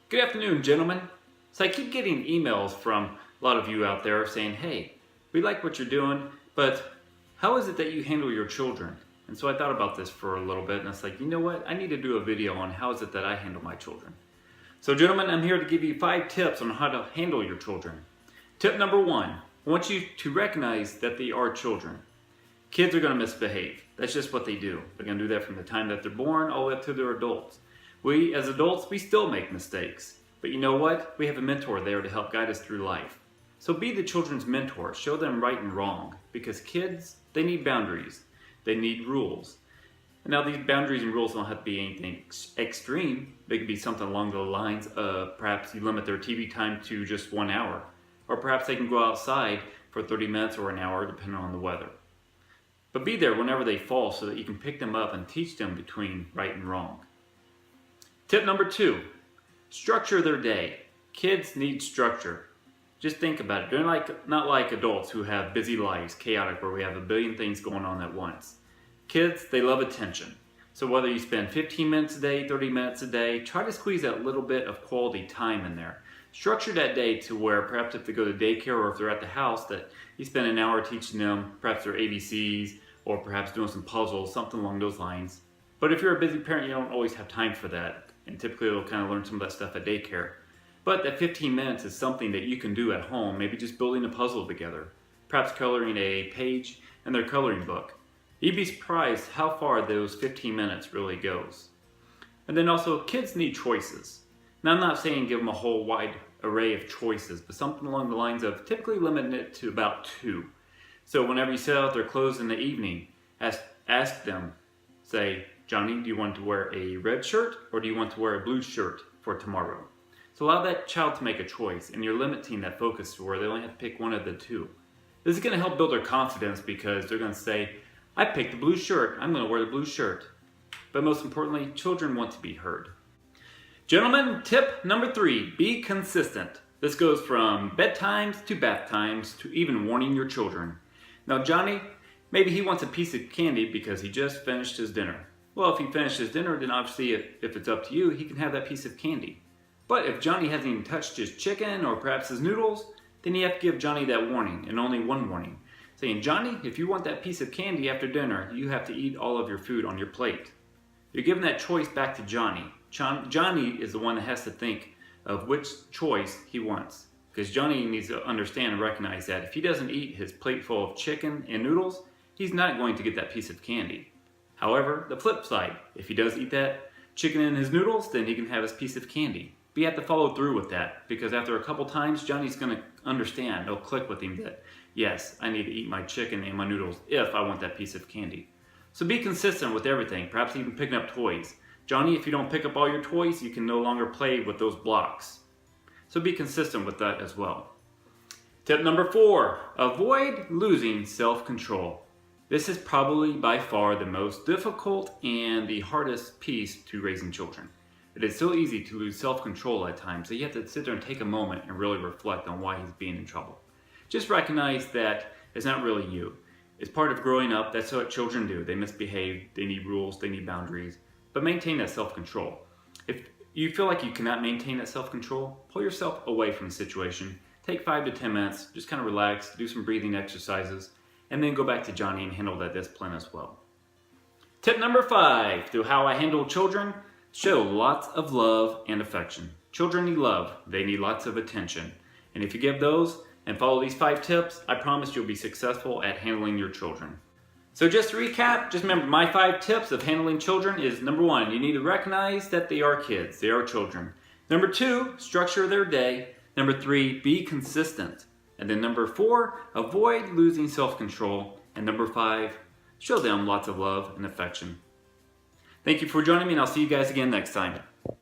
Good afternoon, gentlemen. So I keep getting emails from a lot of you out there saying, hey, we like what you're doing, but how is it that you handle your children? And so I thought about this for a little bit, and it's like, you know what? I need to do a video on how is it that I handle my children. So gentlemen, I'm here to give you 5 tips on how to handle your children. Tip number 1, I want you to recognize that they are children. Kids are going to misbehave. That's just what they do. They're going to do that from the time that they're born all the way up to they're adults. We, as adults, we still make mistakes. But you know what? We have a mentor there to help guide us through life. So be the children's mentor. Show them right and wrong. Because kids, they need boundaries. They need rules. And now these boundaries and rules don't have to be anything extreme. They could be something along the lines of perhaps you limit their TV time to just 1 hour. Or perhaps they can go outside for 30 minutes or an hour depending on the weather. But be there whenever they fall so that you can pick them up and teach them between right and wrong. Tip number 2, structure their day. Kids need structure. Just think about it. They're not like adults who have busy lives, chaotic, where we have a billion things going on at once. Kids, they love attention. So whether you spend 15 minutes a day, 30 minutes a day, try to squeeze that little bit of quality time in there. Structure that day to where perhaps if they go to daycare or if they're at the house that you spend an hour teaching them perhaps their ABCs or perhaps doing some puzzles, something along those lines. But if you're a busy parent, you don't always have time for that. And typically they'll kind of learn some of that stuff at daycare. But that 15 minutes is something that you can do at home, maybe just building a puzzle together, perhaps coloring a page in their coloring book. You'd be surprised how far those 15 minutes really goes. And then also, kids need choices. Now I'm not saying give them a whole wide array of choices, but something along the lines of typically limiting it to about 2. So whenever you set out their clothes in the evening, ask them, say, Johnny, do you want to wear a red shirt or do you want to wear a blue shirt for tomorrow? So allow that child to make a choice, and you're limiting that focus to where they only have to pick one of the 2. This is going to help build their confidence because they're going to say, I picked the blue shirt, I'm going to wear the blue shirt. But most importantly, children want to be heard. Gentlemen, tip number 3, be consistent. This goes from bedtimes to bath times to even warning your children. Now Johnny, maybe he wants a piece of candy because he just finished his dinner. Well, if he finished his dinner, then obviously if it's up to you, he can have that piece of candy. But if Johnny hasn't even touched his chicken or perhaps his noodles, then you have to give Johnny that warning, and only one warning. Saying, Johnny, if you want that piece of candy after dinner, you have to eat all of your food on your plate. You're giving that choice back to Johnny. Johnny is the one that has to think of which choice he wants. Because Johnny needs to understand and recognize that if he doesn't eat his plate full of chicken and noodles, he's not going to get that piece of candy. However, the flip side, if he does eat that chicken and his noodles, then he can have his piece of candy. But you have to follow through with that, because after a couple times, Johnny's going to understand, it'll click with him that, yes, I need to eat my chicken and my noodles if I want that piece of candy. So be consistent with everything, perhaps even picking up toys. Johnny, if you don't pick up all your toys, you can no longer play with those blocks. So be consistent with that as well. Tip number 4, avoid losing self-control. This is probably by far the most difficult and the hardest piece to raising children. It is so easy to lose self-control at times that you have to sit there and take a moment and really reflect on why he's being in trouble. Just recognize that it's not really you. It's part of growing up. That's what children do. They misbehave, they need rules, they need boundaries, but maintain that self-control. If you feel like you cannot maintain that self-control, pull yourself away from the situation. Take 5 to 10 minutes, just kind of relax, do some breathing exercises, and then go back to Johnny and handle that discipline as well. Tip number 5, to how I handle children, show lots of love and affection. Children need love, they need lots of attention. And if you give those and follow these 5 tips, I promise you'll be successful at handling your children. So just to recap, just remember my 5 tips of handling children is number 1, you need to recognize that they are kids, they are children. Number 2, structure their day. Number 3, be consistent. And then number 4, avoid losing self-control. And number 5, show them lots of love and affection. Thank you for joining me, and I'll see you guys again next time.